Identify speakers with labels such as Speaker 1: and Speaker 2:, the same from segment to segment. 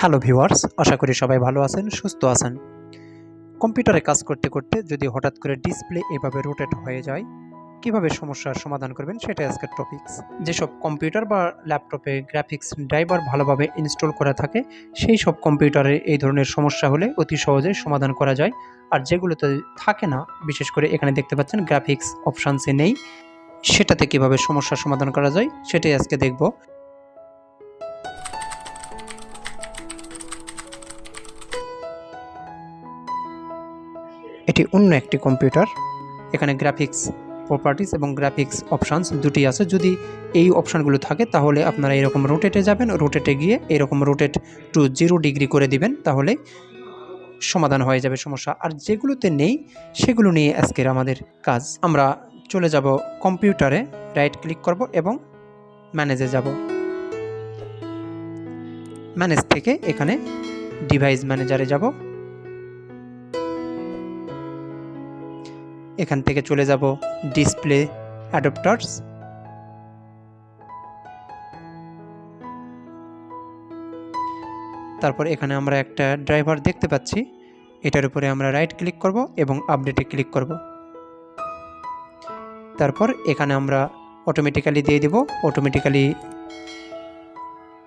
Speaker 1: Hello viewers, আশা করি সবাই ভালো আছেন, সুস্থ আছেন। কম্পিউটারে কাজ করতে করতে যদি হঠাৎ করে ডিসপ্লে এভাবে রোটেট হয়ে যায়, কিভাবে সমস্যার সমাধান করবেন সেটাই আজকের টপিকস। যেসব কম্পিউটার বা ল্যাপটপে গ্রাফিক্স ড্রাইভার ভালোভাবে ইনস্টল করা থাকে, সেই সব কম্পিউটারে এই ধরনের সমস্যা হলে অতি সহজে সমাধান করা যায়। আর যেগুলোতে থাকে না, বিশেষ করে এখানে দেখতে পাচ্ছেন গ্রাফিক্স অপশানসে নেই, সেটাতে কিভাবে সমস্যার সমাধান করা যায় সেটাই আজকে দেখব। এটি অন্য একটি কম্পিউটার। এখানে গ্রাফিক্স প্রপার্টিস এবং গ্রাফিক্স অপশানস দুটি আছে। যদি এই অপশানগুলো থাকে তাহলে আপনারা এরকম রোটেটে যাবেন, রোটেটে গিয়ে এরকম রোটেট টু 0 ডিগ্রি করে দিবেন, তাহলে সমাধান হয়ে যাবে সমস্যা। আর যেগুলোতে নেই সেগুলো নিয়ে আজকের আমাদের কাজ। আমরা চলে যাব কম্পিউটারে, রাইট ক্লিক করব এবং ম্যানেজে যাব। ম্যানেজ থেকে এখানে ডিভাইস ম্যানেজারে যাব। এখান থেকে চলে যাব ডিসপ্লে অ্যাডাপ্টারস। তারপর এখানে আমরা একটা ড্রাইভার দেখতে পাচ্ছি, এটার উপরে আমরা রাইট ক্লিক করব এবং আপডেটে ক্লিক করব। তারপর এখানে আমরা অটোমেটিক্যালি দিয়ে দেব। অটোমেটিক্যালি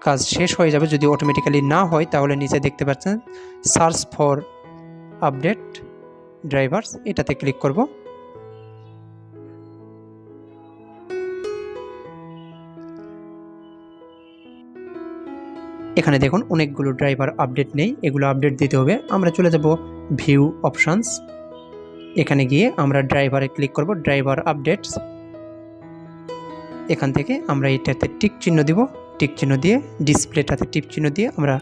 Speaker 1: কাজ শেষ হয়ে যাবে। যদি অটোমেটিক্যালি না হয় তাহলে নিচে দেখতে পাচ্ছেন সার্চ ফর আপডেট ড্রাইভারস, এটাতে ক্লিক করব। এখানে দেখুন অনেকগুলো ড্রাইভার আপডেট নেই, এগুলো আপডেট দিতে হবে। আমরা চলে যাব ভিউ অপশানস, এখানে গিয়ে আমরা ড্রাইভারে ক্লিক করব, ড্রাইভার আপডেটস। এখান থেকে আমরা এটাতে টিক চিহ্ন দিব, টিক চিহ্ন দিয়ে ডিসপ্লেটাতে টিক চিহ্ন দিয়ে আমরা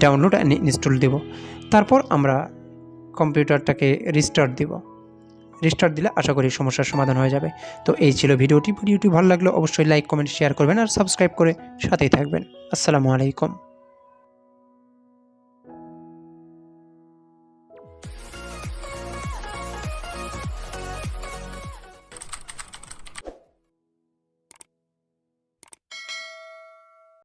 Speaker 1: ডাউনলোড অ্যান্ড ইনস্টল দেব। তারপর আমরা কম্পিউটারটাকে রিস্টার্ট দেব। রিস্টার্ট দিলে আশা করি সমস্যার সমাধান হয়ে যাবে। তো এই ছিল ভিডিওটি ভালো লাগলে অবশ্যই লাইক, কমেন্ট, শেয়ার করবেন আর সাবস্ক্রাইব করে সাথেই থাকবেন। আসসালামু আলাইকুম।